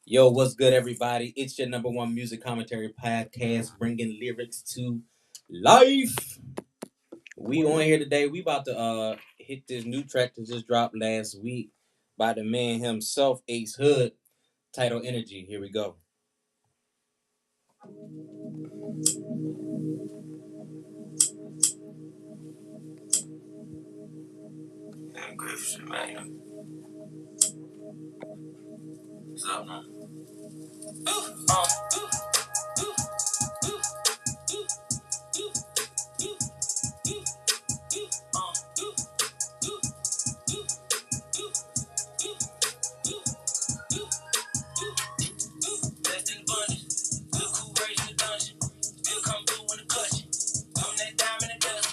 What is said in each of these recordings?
Yo, what's good, everybody? It's your number one music commentary podcast, bringing lyrics to life. We on here today. We about to hit this new track that just dropped last week by the man himself, Ace Hood, title Energy. Here we go. I'm grateful, man. What's up, man? Blessed in abundance, look who raised in the dungeon. Still come through in the clutch. I'm that diamond in the dust,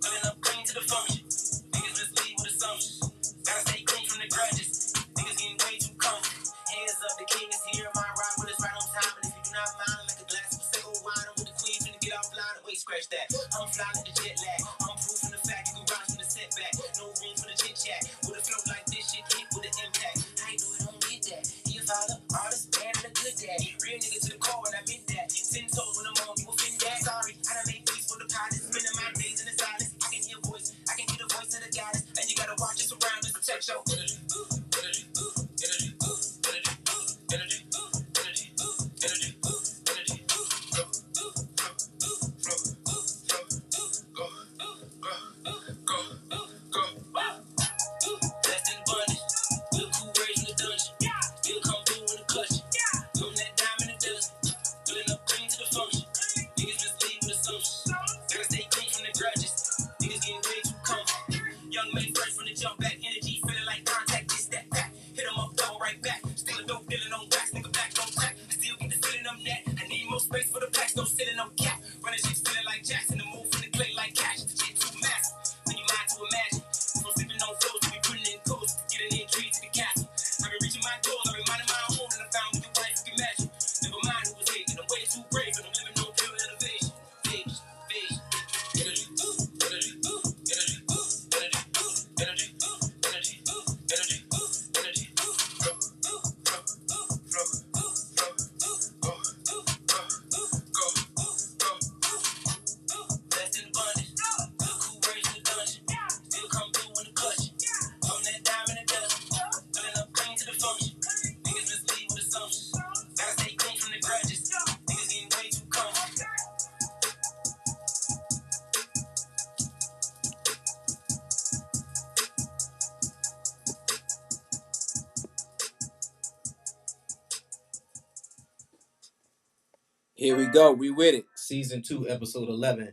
filling up clean to the function. Niggas mislead with assumptions. Gotta stay clean from the grudges. Niggas getting way too comfortable. Hands up, the king is here. My ride with us right on time. And if you do not mind, like a glass of Prosecco wine, I'm with the queen finna get offline. Wait, scratch that. I'm flying like the jet lag. I'm proof in the fact you can rise from the setback. No room for the chit chat. With a flow like this shit, hit with an impact. I ain't do it, don't get that. He a father, artist, man, and a good daddy. Real nigga to the core, and I meant that. 10 toes when I'm on, you offend that. Sorry, I done made peace for the pilot. Spending my days in the silence. I can hear voice, I can hear the voice of the goddess. And you gotta watch your surroundings, protect your energy. Energy, energy, energy, energy, energy, energy, energy. Go, flow, flow, flow, go, go, go, go. Blessed in abundance. Look who raised in the dungeon. Still come through in the clutch. I'm that diamond in the dust. Filling up clean to the function. Niggas mislead with assumptions. Gotta stay clean from the grudges. Niggas getting way too comfortable. Young man fresh from the jump back. Energy feeling like contact. This, that, back. Hit 'em up, double right back. Still a dope dealing on wax. Nigga back, don't crack. I still get the feeling I'm net. I need more space for the packs. No sitting on cap. Running shit feeling like Jackson. The move from the clay like cash. The shit too massive. When you mind to imagine. From sleeping on floors to be putting in codes. Getting in tree to the castle. I've been reaching my goals. I've been minding my own. And I found what your wife can match. Never mind who was hating. I'm way too brave. And I'm living no pure innovation. Vision, vision. Energy, energy, energy, energy, energy, energy, energy, energy. Flow, flow, flow, flow, go, go, go, go. Blessed in abundance. Look who raised in the dungeon. Still come through in the clutch. I'm that diamond in the dust. Filling up clean to the function. Niggas mislead with assumptions. Gotta stay clean from the grudges. Niggas getting way too comfortable. Here we go. We with it. Season 2, episode 11.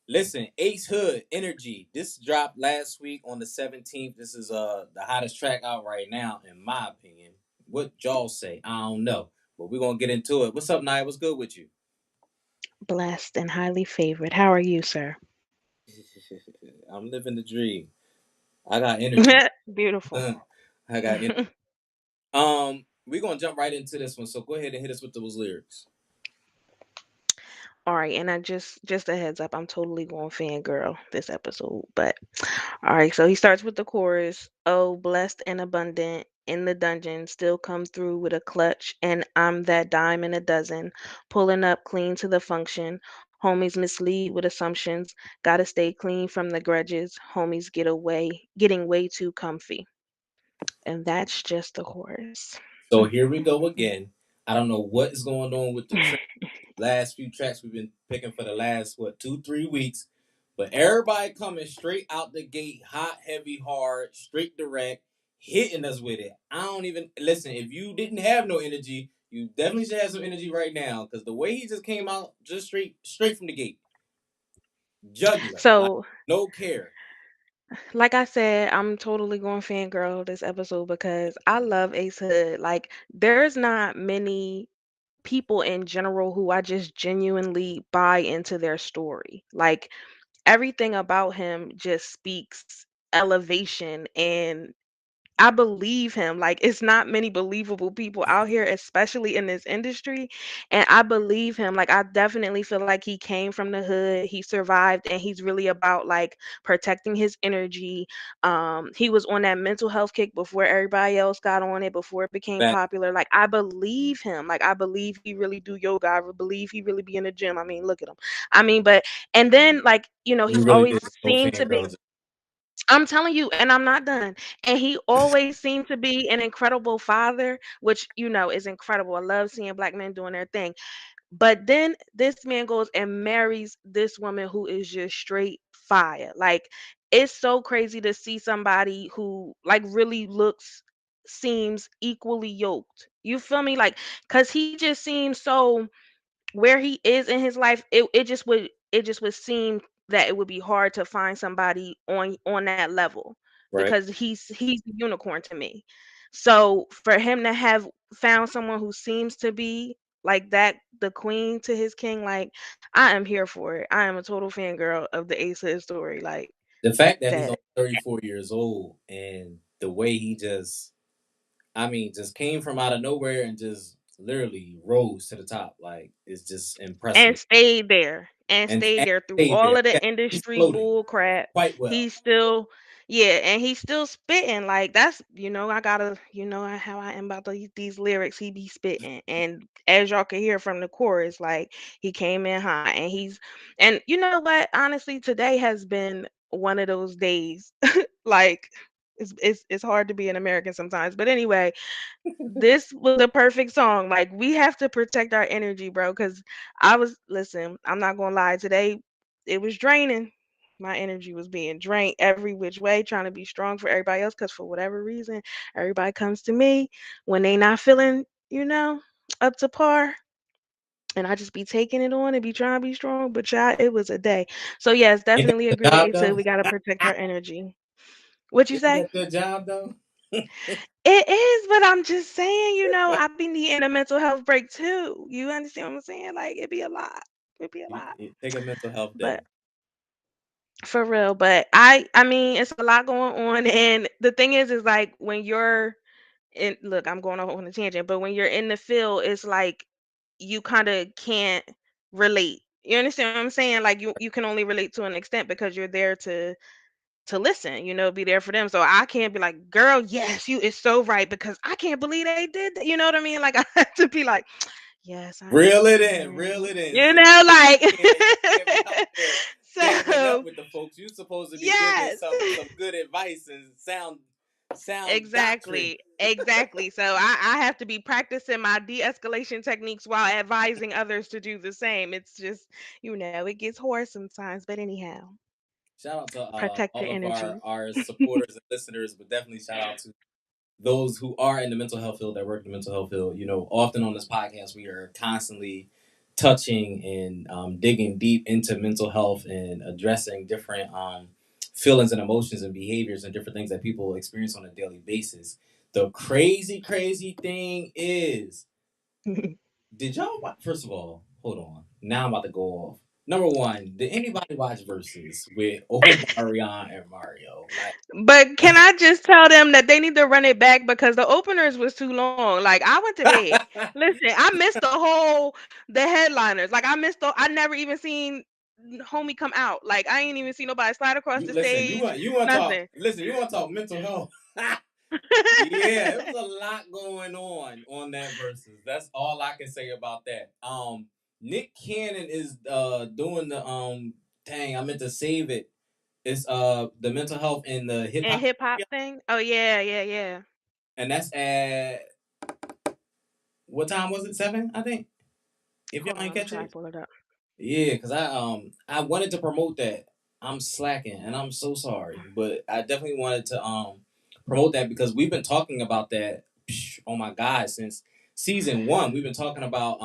Listen, Ace Hood, Energy. This dropped last week on the 17th. This is the hottest track out right now, in my opinion. What y'all say? I don't know. But we're gonna get into it. What's up, Nia? What's good with you? Blessed and highly favored. How are you, sir? I'm living the dream. I got energy. Beautiful. I got energy. We're gonna jump right into this one. So go ahead and hit us with those lyrics. All right, and I just a heads up, I'm totally going fangirl this episode. But all right, so he starts with the chorus. Oh, blessed and abundant in the dungeon, still come through with a clutch, and I'm that dime in a dozen, pulling up clean to the function. Homies mislead with assumptions. Gotta stay clean from the grudges. Homies getting way too comfy. And that's just the chorus. So here we go again. I don't know what is going on with the last few tracks we've been picking for the last 2-3 weeks, but everybody coming straight out the gate, hot, heavy, hard, straight direct, hitting us with it. I don't even listen. If you didn't have no energy, you definitely should have some energy right now because the way he just came out, just straight from the gate, jugular, like So no care. like I said, I'm totally going fangirl this episode because I love Ace Hood. Like, there's not many people in general who I just genuinely buy into their story. Like, everything about him just speaks elevation and I believe him. Like, it's not many believable people out here, especially in this industry. And I believe him. Like, I definitely feel like he came from the hood, he survived, and he's really about like protecting his energy. He was on that mental health kick before everybody else got on it, before it became Fact. popular. Like, I believe him. Like, I believe he really do yoga. I believe he really be in the gym. I mean, look at him. I mean, but and then like, You he's really always did go seemed to be, fangirl. I'm telling you, and I'm not done. And he always seemed to be an incredible father, which, is incredible. I love seeing black men doing their thing. But then this man goes and marries this woman who is just straight fire. Like, it's so crazy to see somebody who like really seems equally yoked. You feel me? Like, cuz he just seems so, where he is in his life, it just would seem that it would be hard to find somebody on that level, Right. because he's a unicorn to me. So for him to have found someone who seems to be like that, the queen to his king, like, I am here for it. I am a total fangirl of the Ace Hood story, like The fact that he's that. only 34 years old and the way he just, I mean, just came from out of nowhere and just literally rose to the top. Like, it's just And impressive. stayed And there through stayed all there. of the Yeah, he's industry floating bull crap. quite well. He's still, yeah, and he's still spitting. Like, that's, I gotta, how I am about these lyrics. He be spitting, and as y'all can hear from the chorus, like, he came in hot, and and you know what? Honestly, today has been one of those days. Like, it's hard to be an American sometimes, but anyway, this was a perfect song. Like, we have to protect our energy, bro. Cause listen, I'm not gonna lie. Today, it was draining. My energy was being drained every which way, trying to be strong for everybody else. Cause for whatever reason, everybody comes to me when they not feeling, up to par. And I just be taking it on and be trying to be strong. But child, it was a day. So yes, Ain't that definitely the agree with job Asa. though? We gotta protect our energy. What you Isn't say? that the job though? It is, but I'm just saying, I be needing a mental health break too. You understand what I'm saying? Like, it'd be a lot. It'd be a lot. Take a mental health But day. for real, but I mean, it's a lot going on. And the thing is like, when you're in, look, I'm going off on a tangent, but when you're in the field, it's like you kind of can't relate. You understand what I'm saying? Like, you can only relate to an extent because you're there to listen, be there for them. So I can't be like, girl, yes, you is so right, because I can't believe they did that. You know what I mean? Like, I have to be like, yes, I Reel it in, understand. reel it in. You See, know, like, you can't be out there gamming up so with the folks. You supposed to be giving yes. some good advice and sound doctrine. Exactly. Exactly. So I have to be practicing my de-escalation techniques while advising others to do the same. It's just, it gets hoarse sometimes, but anyhow, Shout out to protect your all of energy. our supporters and listeners, but definitely shout out to those who are in the mental health field, that work in the mental health field. You know, often on this podcast, we are constantly touching and digging deep into mental health and addressing different feelings and emotions and behaviors and different things that people experience on a daily basis. The crazy thing is, did y'all watch? First of all, hold on. Now I'm about to go off. Number one, did anybody watch Versus with Omarion and Mario? But can I just tell them that they need to run it back, because the openers was too long. Like, I went to bed. Listen, I missed the headliners. Like, I never even seen homie come out. Like, I ain't even seen nobody slide across You the listen. stage. You want to talk? Nothing. Listen. You want to talk mental health? Yeah, it was a lot going on that versus. That's all I can say about that. Nick Cannon is doing the dang, I meant to save it. It's the mental health and the hip And hop, hip hop thing. Oh yeah, yeah, yeah. and that's at what time was it? 7, I think. If Hold y'all on, ain't let me catch try to it. pull it up. Yeah, because I wanted to promote that. I'm slacking and I'm so sorry. But I definitely wanted to promote that because we've been talking about that, oh my God, since season one. We've been talking about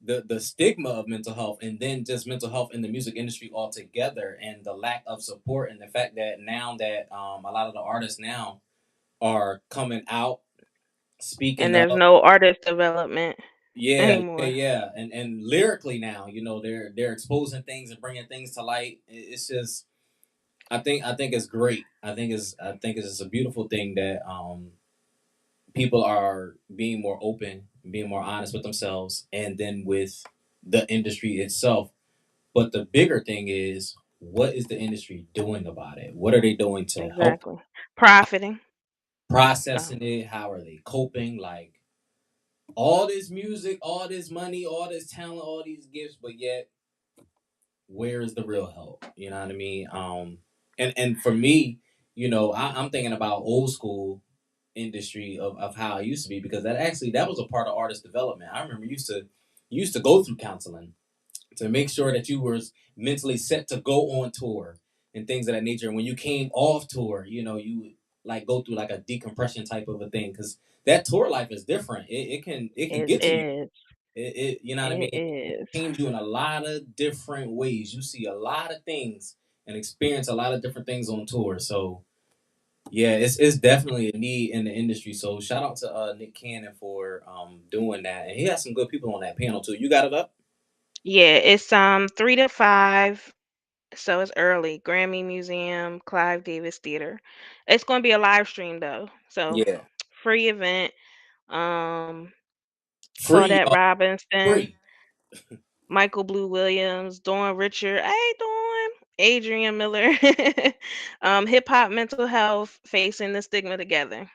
the stigma of mental health and then just mental health in the music industry altogether and the lack of support and the fact that now that a lot of the artists now are coming out And speaking there's up. no artist development Yeah, yeah, anymore. yeah, and lyrically now, you know, they're exposing things and bringing things to light. It's just I think it's great. I think it's a beautiful thing that people are being more open, being more honest with themselves, and then with the industry itself. But the bigger thing is, what is the industry doing about it? What are they doing to help Exactly. Profiting. Oh, processing it? How are they coping? Like all this music, all this money, all this talent, all these gifts, but yet where is the real help? You know what I mean? And for me, I'm thinking about old school industry of how it used to be, because that was a part of artist development. I remember you used to go through counseling to make sure that you were mentally set to go on tour and things of that nature. And when you came off tour, you would like go through like a decompression type of a thing, because that tour life is different. It can it get to you. is. You know what I mean? It It is. change you in a lot of different ways. You see a lot of things and experience a lot of different things on tour. So yeah, it's definitely a need in the industry. So shout out to Nick Cannon for doing that, and he has some good people on that panel too. You got it up? Yeah, it's 3 to 5, so it's early. Grammy Museum, Clive Davis Theater. It's going to be a live stream though, so Yeah, free event. Um, free, Claudette y'all, Robinson, free. Michael Blue Williams, Dawn Richard. Hey, Dawn. Adrian Miller. Hip hop mental health facing the stigma together.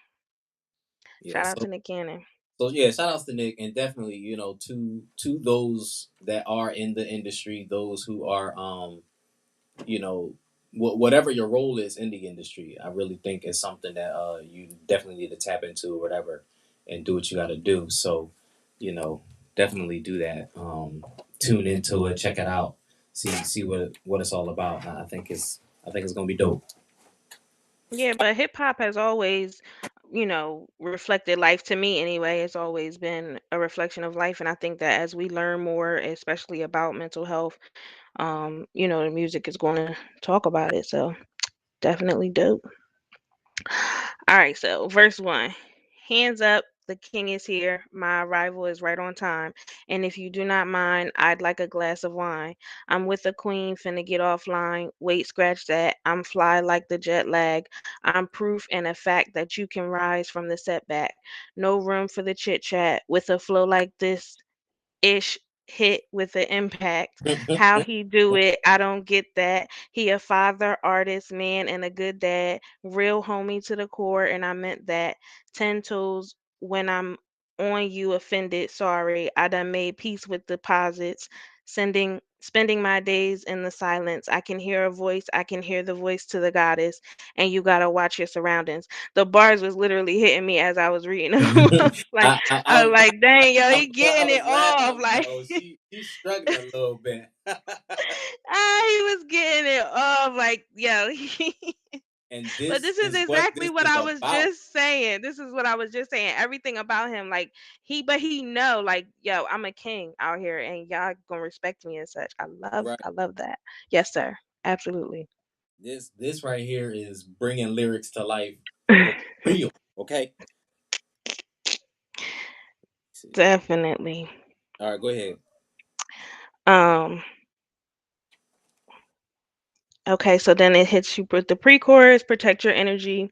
Yeah, Shout out so to Nick Cannon. so yeah, shout outs to Nick, and definitely to those that are in the industry, those who are you know whatever your role is in the industry. I really think it's something that you definitely need to tap into or whatever, and do what you got to do. So you know definitely do that. Tune into it, check it out, see what it's all about. I think it's gonna be dope. Yeah, but hip hop has always, reflected life to me anyway. It's always been a reflection of life. And I think that as we learn more, especially about mental health, the music is going to talk about it. So definitely dope. All right, so verse one. Hands up, the king is here. My arrival is right on time. And if you do not mind, I'd like a glass of wine. I'm with the queen, finna get offline. Wait, scratch that. I'm fly like the jet lag. I'm proof and a fact that you can rise from the setback. No room for the chit chat. With a flow like this, ish hit with the impact. How he do it, I don't get that. He a father, artist, man, and a good dad. Real homie to the core, and I meant that. 10 toes when I'm on you offended. Sorry, I done made peace with deposits. Spending my days in the silence. I can hear a voice. I can hear the voice to the goddess, and you gotta watch your surroundings. The bars was literally hitting me as I was reading them. I was like, I, I, I was I, like, dang, yo, I, he I getting it was laughing. off. I'm like, Like, oh, she's struggling a little bit. he was getting it off. Like, yo, And but this this is is what exactly this what is I was about. just saying. This is what I was just saying. Everything about him, like but he know, like, yo, I'm a king out here, and y'all gonna respect me and such. Right. I love that. Yes, sir. Absolutely. This right here is bringing lyrics to life for real. Okay. See. Definitely. All right, go ahead. Um. Okay, so then it hits you with the pre-chorus, protect your energy.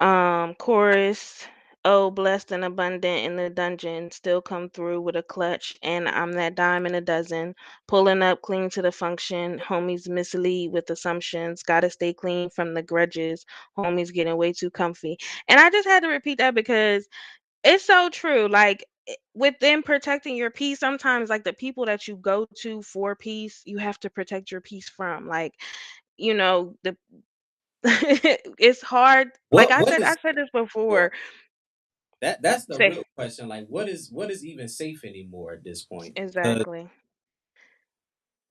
Chorus, oh, blessed and abundant in the dungeon, still come through with a clutch, and I'm that dime in a dozen, pulling up clean to the function. Homies mislead with assumptions, gotta stay clean from the grudges. Homies getting way too comfy. And I just had to repeat that because it's so true. Like, with them protecting your peace, sometimes like the people that you go to for peace, you have to protect your peace from. Like, the it's hard. Like What I is said this more? before. That's the Say real question. Like, what is even safe anymore at this point? Because exactly.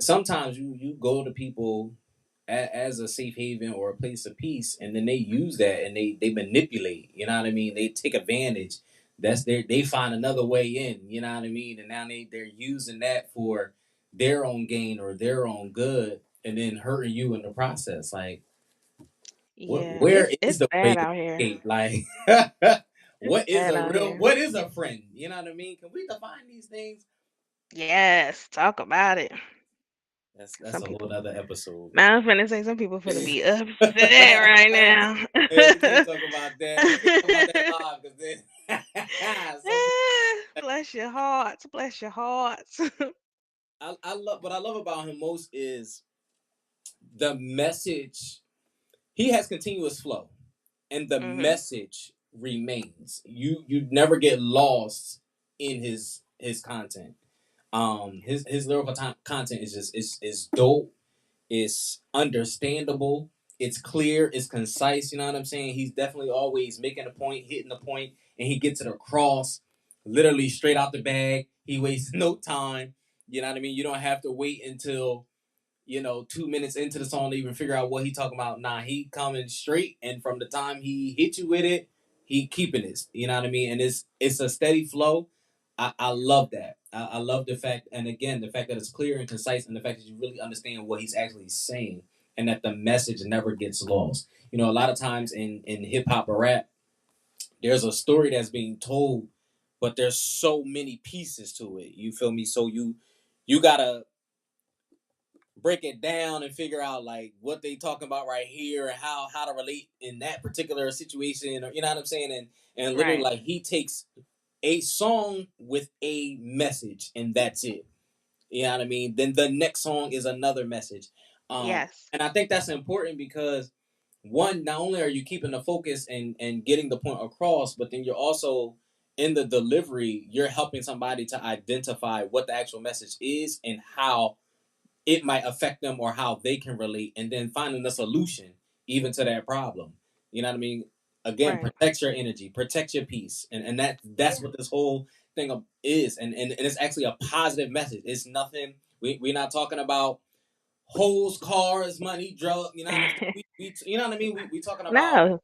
sometimes you go to people as a safe haven or a place of peace, and then they use that and they manipulate. You know what I mean? They take advantage. They find another way in. You know what I mean? And now they're using that for their own gain or their own good, and then hurting you in the process. Like, Yeah, where is it's the way bad to out here. escape? Like, It's bad out here. what is a friend? You know what I mean? Can we define these things? Yes, talk about it. That's Some a whole people. other episode. Now I'm finna say some people finna Man, be upset right now. we can't talk about that. We can't talk about that live because then some people. Bless your hearts. Bless your hearts. I love what I love about him most is the message. He has continuous flow, and the Hmm. message remains. You never get lost in his content. His lyrical content is just is dope. It's understandable. It's clear. It's concise. You know what I'm saying? He's definitely always making a point, hitting the point, and he gets it across, literally straight out the bag. He wastes no time. You know what I mean? You don't have to wait until 2 minutes into the song to even figure out what he talking about. Nah, he coming straight, and from the time he hit you with it, he keeping it. You know what I mean? And it's a steady flow. I love that. I love the fact, and again, the fact that it's clear and concise, and the fact that you really understand what he's actually saying, and that the message never gets lost. A lot of times in hip hop or rap, there's a story that's being told, but there's so many pieces to it. You feel me? So you gotta break it down and figure out like what they talking about right here and how to relate in that particular situation, or you know what I'm saying, and literally Right. like he takes a song with a message and that's it. You know what I mean? Then the next song is another message. Yes. And I think that's important because one, not only are you keeping the focus and getting the point across, but then you're also in the delivery, you're helping somebody to identify what the actual message is and how it might affect them or how they can relate, and then finding the solution even to that problem. You know what I mean? Again, Right. protect your energy, protect your peace, and that's Yeah. what this whole thing is, and it's actually a positive message. It's nothing. We're not talking about hoes, cars, money, drug. You know what I'm saying? We you know what I mean? We talking about, No.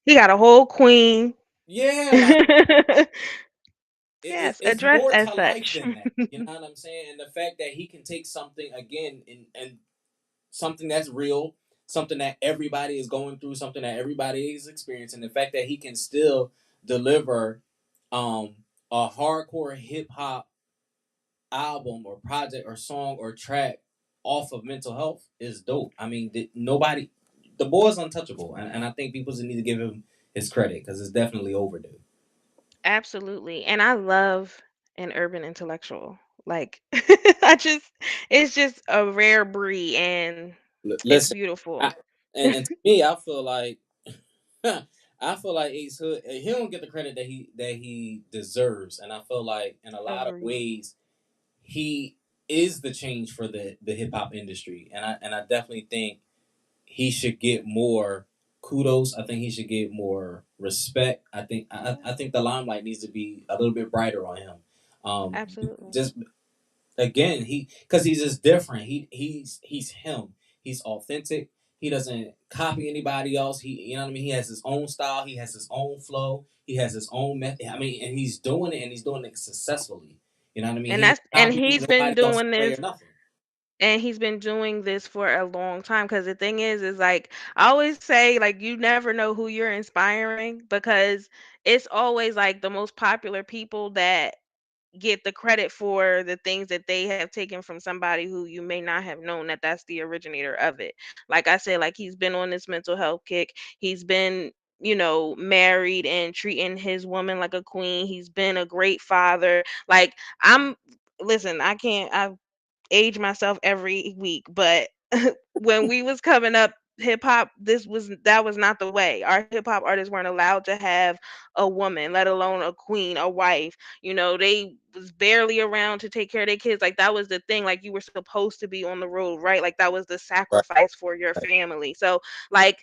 He got a whole queen. yeah, like Yes, it's addressed more as to life such. than that. You know what I'm saying? And the fact that he can take something again and something that's real, something that everybody is going through, something that everybody is experiencing. The fact that he can still deliver um, a hardcore hip hop album or project or song or track off of mental health is dope. I mean, the boy is untouchable, and I think people just need to give him his credit because it's definitely overdue. Absolutely. And I love an urban intellectual. Like I just it's just a rare breed and it's Listen, beautiful. I, and to me, I feel like I feel like Ace Hood, he don't get the credit that he deserves, and I feel like in a lot of Agreed. ways he is the change for the hip hop industry, and I definitely think he should get more kudos. I think he should get more respect. I think the limelight needs to be a little bit brighter on him. Um, Absolutely. just again, because he's just different. He's him. He's authentic. He doesn't copy anybody else. You know what I mean. He has his own style. He has his own flow. He has his own method. I mean, and he's doing it, and he's doing it successfully. You know what I mean. And He ain't that's and copying he's been nobody else's doing way this or nothing. and he's been doing this for a long time because the thing is like I always say like you never know who you're inspiring because it's always like the most popular people that get the credit for the things that they have taken from somebody who you may not have known that that's the originator of it. Like I said, like he's been on this mental health kick. He's been, married and treating his woman like a queen. He's been a great father. Like I'm listen, I age myself every week, but when we was coming up hip hop, that was not the way. Our hip hop artists weren't allowed to have a woman, let alone a queen, a wife. They was barely around to take care of their kids. Like that was the thing. Like you were supposed to be on the road, right? Like that was the Right. sacrifice for your family. So like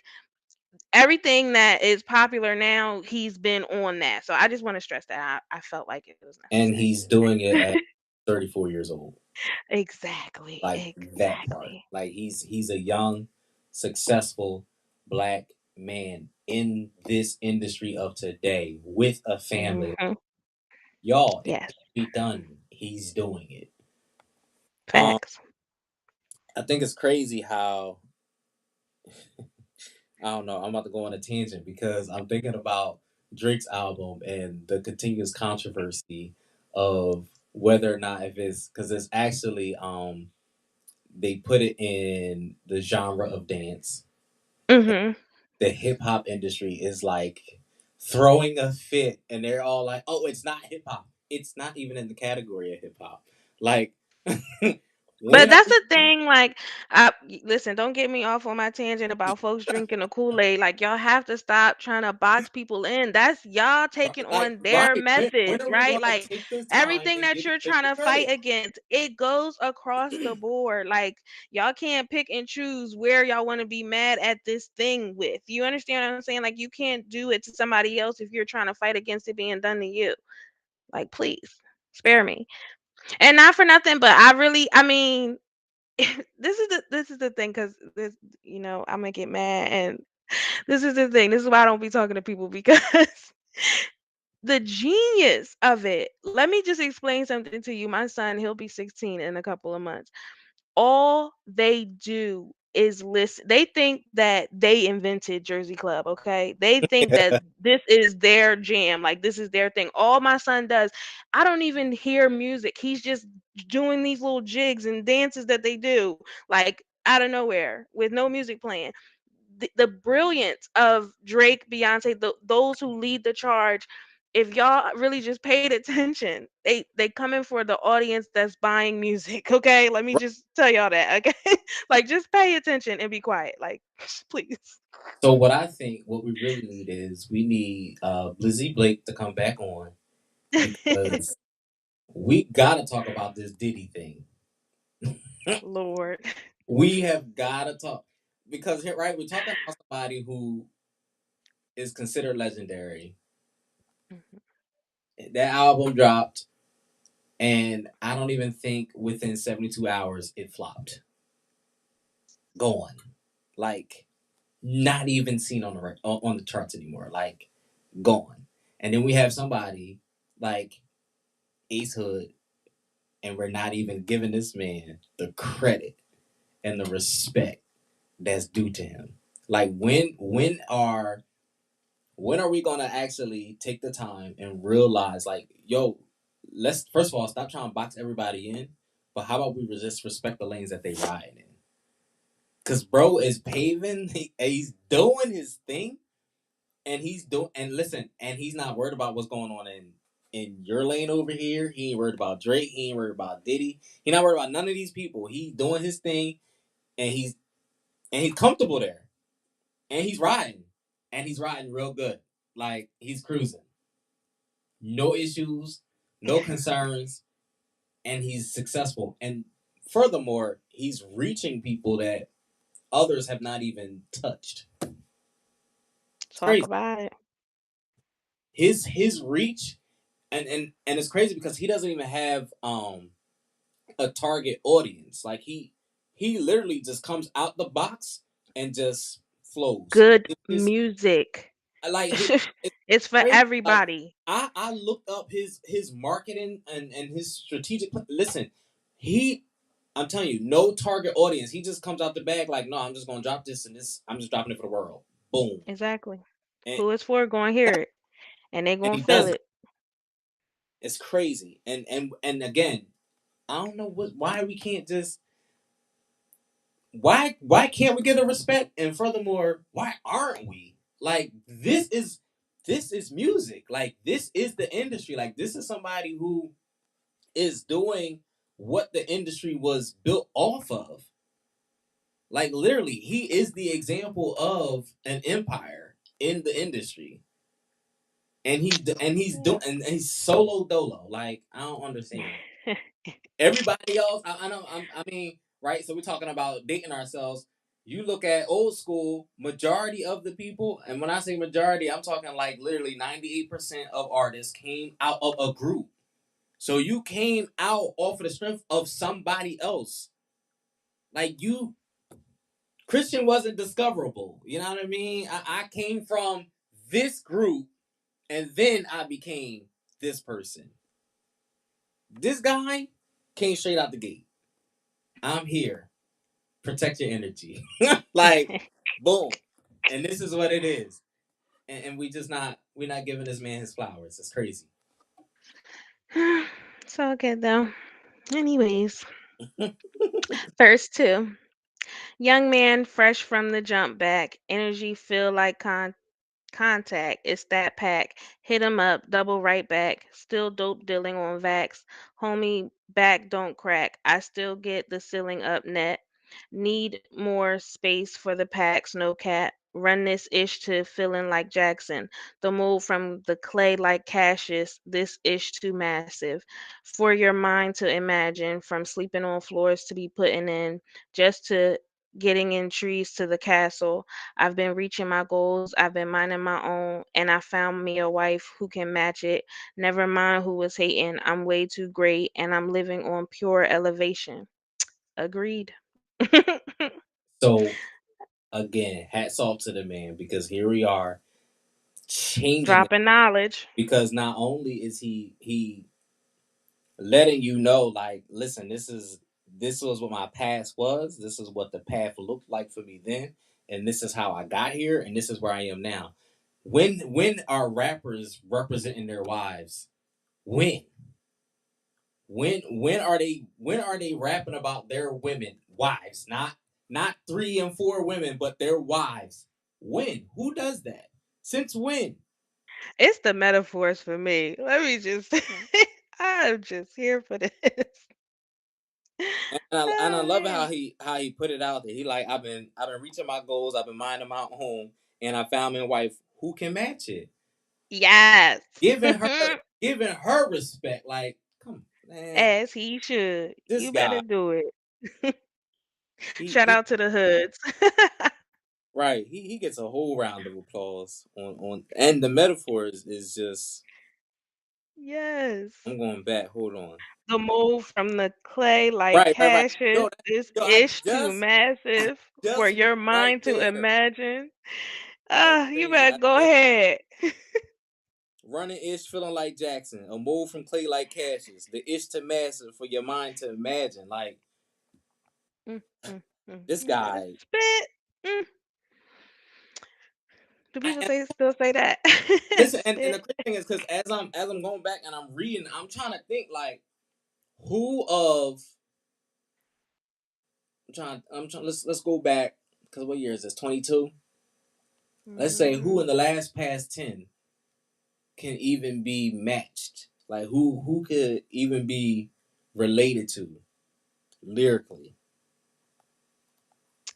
everything that is popular now, he's been on that. So I just want to stress that I felt like it was And necessary. he's doing it at 34 years old. Exactly. Like that part. Exactly. Like he's a young, successful black man in this industry of today with a family. Hmm. Y'all, it Yes. can be done. He's doing it. Um, Facts. I think it's crazy how I don't know. I'm about to go on a tangent because I'm thinking about Drake's album and the continuous controversy of whether or not if it's because it's actually they put it in the genre of dance. Mhm. The hip hop industry is like throwing a fit, and they're all like, "Oh, it's not hip hop. It's not even in the category of hip hop." Like, But when are that's we the thing, like, listen, don't get me off on my tangent about folks drinking the Kool-Aid. Like, y'all have to stop trying to box people in. That's y'all taking like on right? their When methods, are we right? gonna Like, take the time everything and that give you're them trying the to fight credit? against, it goes across the board. Like, y'all can't pick and choose where y'all want to be mad at this thing with. You understand what I'm saying? Like, you can't do it to somebody else if you're trying to fight against it being done to you. Like, please, spare me. And not for nothing, but I mean, this is the thing because this, I'm gonna get mad, and this is the thing. This is why I don't be talking to people because the genius of it. Let me just explain something to you. My son, he'll be 16 in a couple of months. All they do is listen. They think that they invented Jersey Club, okay? They think that this is their jam, like this is their thing. All my son does, I don't even hear music. He's just doing these little jigs and dances that they do, like out of nowhere with no music playing. The brilliance of Drake, Beyonce, those who lead the charge, if y'all really just paid attention, they coming for the audience that's buying music. Okay, let me Right. just tell y'all that. Okay, like just pay attention and be quiet. Like, please. So what I think what we really need is we need Blizzy Blake to come back on because we gotta talk about this Diddy thing. Lord. We have gotta talk because here, right? We're talking about somebody who is considered legendary. Mhm. That album dropped, and I don't even think within 72 hours it flopped. Gone, like not even seen on on the charts anymore. Like gone. And then we have somebody like Ace Hood, and we're not even giving this man the credit and the respect that's due to him. Like when are we gonna actually take the time and realize like, yo, let's first of all stop trying to box everybody in, but how about we just respect the lanes that they ride in? Cause bro is paving, he's doing his thing, and he's doing and listen, and he's not worried about what's going on in your lane over here. He ain't worried about Drake. He ain't worried about Diddy. He not worried about none of these people. He's doing his thing, and he's comfortable there, and he's riding real good. Like he's cruising, no issues, no concerns, and he's successful. And furthermore, he's reaching people that others have not even touched. It's Talk crazy. about it. His reach and it's crazy because he doesn't even have a target audience. Like he literally just comes out the box and just flows. Good His music. like it's It's for crazy. Like everybody. I looked up his marketing and his strategic. Listen, he. I'm telling you, no target audience. He just comes out the bag like, no, I'm just gonna drop this and this. I'm just dropping it for the world. Boom, Exactly. and Who it's for going to hear it, and they and going he to feel does it. it. It's crazy. And again, I don't know why we can't just why can't we get the respect? And furthermore, why aren't we? Like this is music. Like this is the industry. Like this is somebody who is doing what the industry was built off of. Like literally, he is the example of an empire in the industry. And he's doing and he's solo dolo. Like I don't understand. Everybody else, I know. I mean, right? So we're talking about dating ourselves. You look at old school, majority of the people, and when I say majority, I'm talking like literally 98% of artists came out of a group. So you came out off of the strength of somebody else. Like you, Christian wasn't discoverable. You know what I mean? I came from this group, and then I became this person. This guy came straight out the gate. I'm here. Protect your energy. Like, boom. And this is what it is. And we're not giving this man his flowers. It's crazy. It's all good though. Anyways, Verse 2. Young man, fresh from the jump back, energy feel like contact. It's that pack. Hit 'em up, double right back. Still dope dealing on Vax. Homie, back don't crack. I still get the ceiling up net. Need more space for the packs, no cap. Run this ish to feeling like Jackson. The move from the clay like Cassius. This ish too massive. For your mind to imagine, from sleeping on floors to be putting in, just to getting in trees to the castle. I've been reaching my goals, I've been minding my own, and I found me a wife who can match it. Never mind who was hating, I'm way too great, and I'm living on pure elevation. Agreed. So again, hats off to the man because here we are changing it. Dropping knowledge. Because not only is he letting you know, like, listen, this was what my past was. This is what the path looked like for me then, and this is how I got here, and this is where I am now. When are rappers representing their wives? When? When are they rapping about their women, wives, not 3 and 4 women, but their wives? When? Who does that? Since when? It's the metaphors for me. Let me just, I'm just here for this. And I Oh, love man. how he put it out there. He like I've been reaching my goals. I've been minding my home, and I found me a wife who can match it. Yes. Giving her giving her respect. Like, come on, man, As he should. this You better guy. do it. Shout He out to the hoods. right. He gets a whole round of applause on and the metaphors is just. Yes. I'm going back. Hold on. The move from the clay like Right. Cassius Yo, is I ish too I massive for just went your right mind to there. imagine. That's You crazy. better go ahead. Running ish feeling like Jackson. A move from clay like Cassius. The ish to massive for your mind to imagine. Like Mm, mm, mm. this You better guy. spit. Mm. Do people And still say that? listen, and Spit. the crazy thing is because as I'm going back and I'm reading, I'm trying to think like who of I'm trying let's go back because what year is this? 22. Let's say who Hmm. in the last past 10 can even be matched. Like who could even be related to lyrically.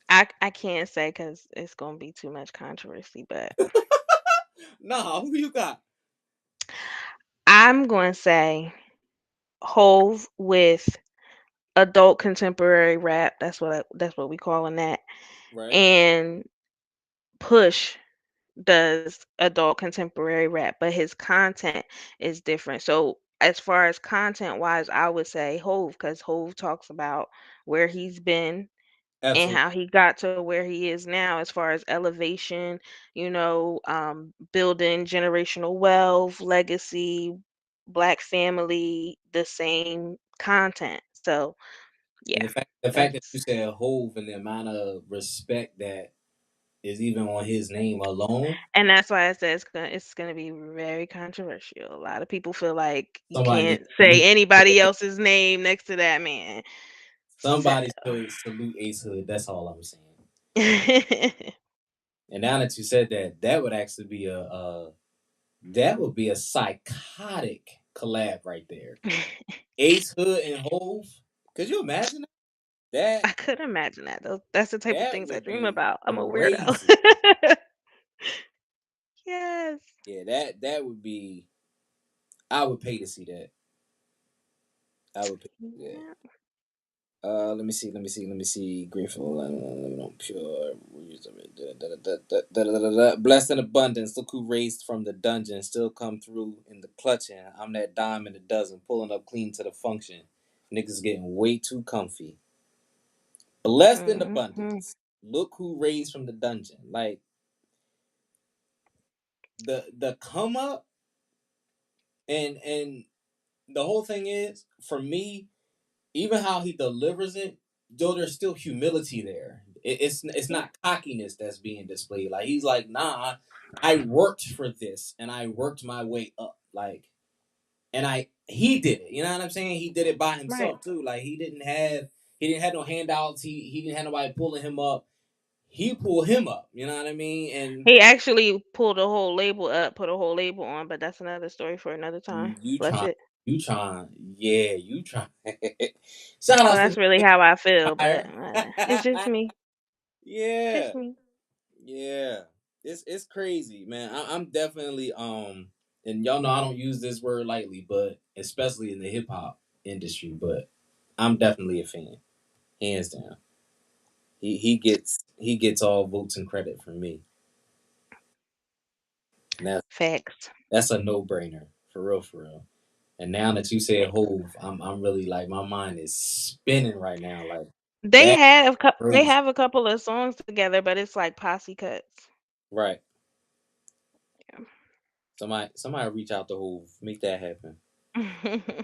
I can't say because it's gonna be too much controversy, but Nah, who you got? I'm going to say Hove with adult contemporary rap. That's what we calling that. Right? And Push does adult contemporary rap, but his content is different. So as far as content wise, I would say Hove because Hove talks about where he's been and Absolutely. how he got to where he is now as far as elevation, building generational wealth, legacy, black family, the same content. So And yeah, the fact that that's you said Hove and the amount of respect that is even on his name alone, and that's why I said it's gonna be very controversial. A lot of people feel like you somebody can't needs to say salute. anybody else's name next to that man. So Somebody should salute Ace Hood. That's all I'm saying. I And now that you said that, that would actually be that would be a psychotic collab right there. Ace Hood and Hove. Could you imagine that? could imagine that. That's the type of That things I would dream be about. I'm a weirdo. crazy. Yes. Yeah, that would be. I would pay to see that. I would pay to see that. Yeah. Let me see. Grateful, pure. Blessed in abundance. Look who raised from the dungeon. Still come through in the clutching. I'm that dime in a dozen, pulling up clean to the function. Niggas getting way too comfy. Blessed in Mhm. abundance. Look who raised from the dungeon. Like the come up and the whole thing is for me even how he delivers it, though there's still humility there. It's Yeah. not cockiness that's being displayed. Like he's like, nah, I worked for this and I worked my way up. Like, and he did it. You know what I'm saying? He did it by Right. himself too. Like He didn't have no handouts. He didn't have nobody pulling him up. He pulled him up. You know what I mean? And He actually pulled a whole label up, put a whole label on, but that's another story for another time. you Bless trying, it. you trying, yeah, you trying. Shout Well, outs to that's really how I feel, but Fire. it's just me. Yeah, Just me. yeah. It's crazy, man. I'm definitely and y'all know I don't use this word lightly, but especially in the hip hop industry, but I'm definitely a fan, hands down. He gets all votes and credit from me. And Facts. that's a no brainer for real, for real. And now that you said Hove, I'm really like my mind is spinning right now. Like that They crazy, have a couple of songs together, but it's like posse cuts. right? Somebody reach out to Hove, make that happen. Yeah.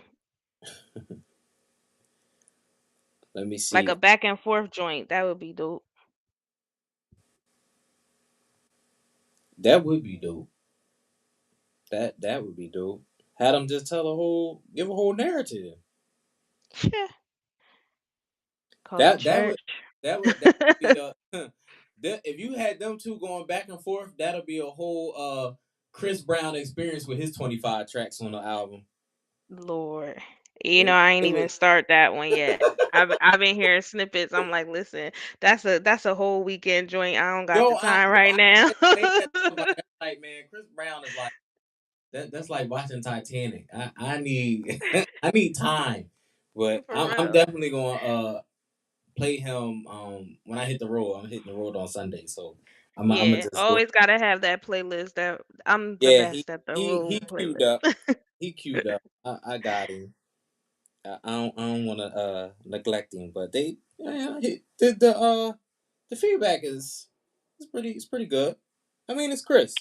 Let me Like see. a back and forth joint. That would be dope. That would be dope. That would be dope. Had them just tell give a whole narrative. Yeah. Call it That that would church. that would be a if you had them two going back and forth, that'll be a whole Chris Brown experience with his 25 tracks on the album. Lord. It I ain't it even would start that one yet. I've been hearing snippets. I'm like, listen, that's a whole weekend joint. I don't got the time yo, right I now. had to say that to him, like, like man, Chris Brown is like that's like watching Titanic. I need I need time. But For I'm real. definitely gonna play him when I hit the road. I'm hitting the road on Sunday, so I'm gonna Yeah, just go. always gotta have that playlist. That I'm the Yeah, best at the he road queued up. playlist. He queued up. I got him. I don't want to neglect him, but they yeah, the feedback is pretty good. I mean, it's Chris.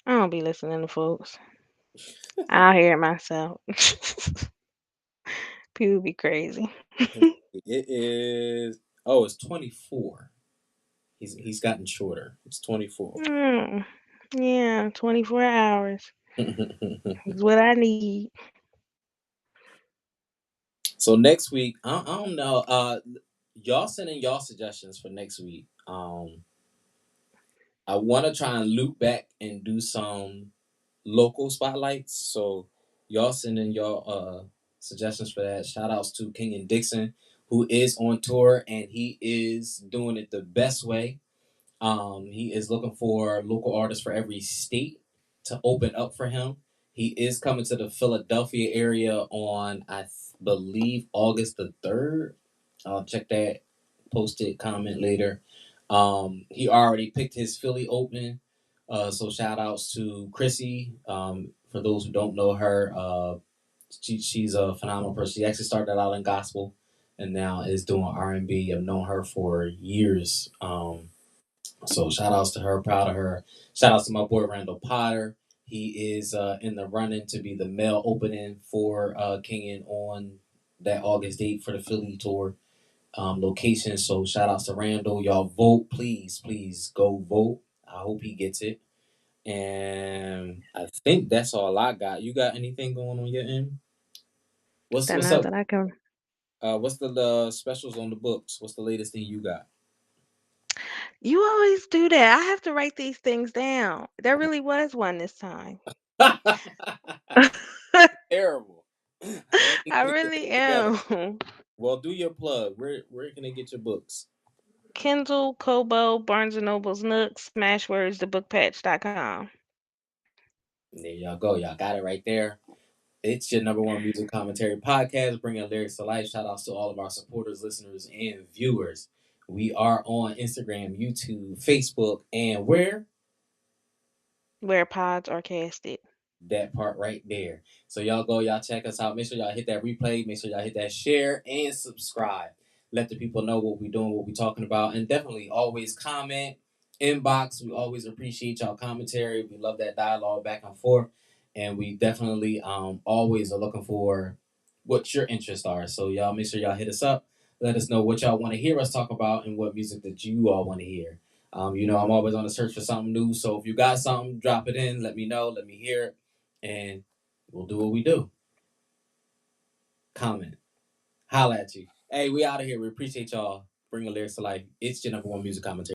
I don't be listening to folks. I'll hear it myself. People be crazy. It is. Oh, it's 24. He's gotten shorter. It's 24. Mm, yeah, 24 hours is what I need. So next week, I don't know. Y'all send in y'all suggestions for next week. I want to try and loop back and do some local spotlights. So y'all send in y'all suggestions for that. Shout outs to King and Dixon, who is on tour and he is doing it the best way. He is looking for local artists for every state to open up for him. He is coming to the Philadelphia area on, believe, August the 3rd. I'll check that posted comment later. He already picked his Philly opening. So shout outs to Chrissy. For those who don't know her, she's a phenomenal person. She actually started out in gospel and now is doing R&B. I've known her for years. So shout outs to her, proud of her. Shout outs to my boy Randall Potter. He is in the running to be the male opening for Kenyon on that August date for the Philly tour location. So shout outs to Randall. Y'all vote, please, please go vote. I hope he gets it. And I think that's all I got. You got anything going on your end? What's That what's now up? that I can. What's the specials on the books? What's the latest thing you got? You always do that. I have to write these things down. There really was one this time. Terrible. I ain't I get your really shit together. am. Well, do your plug. Where can they get your books? Kindle, Kobo, Barnes& and Noble's Nook, Smashwords, thebookpatch.com. There y'all go. Y'all got it right there. It's your number one music commentary podcast, bringing lyrics to life. Shout outs to all of our supporters, listeners, and viewers. We are on Instagram, YouTube, Facebook, and where? Where pods are casted. That part right there. So y'all go, y'all check us out. Make sure y'all hit that replay. Make sure y'all hit that share and subscribe. Let the people know what we're doing, what we're talking about, and definitely always comment, inbox. We always appreciate y'all commentary. We love that dialogue back and forth, and we definitely always are looking for what your interests are. So y'all make sure y'all hit us up. Let us know what y'all want to hear us talk about and what music that you all want to hear. I'm always on the search for something new. So if you got something, drop it in. Let me know. Let me hear it and we'll do what we do. Comment, Holla at you. Hey, we out of here. We appreciate y'all bringing lyrics to life. It's your number one music commentary.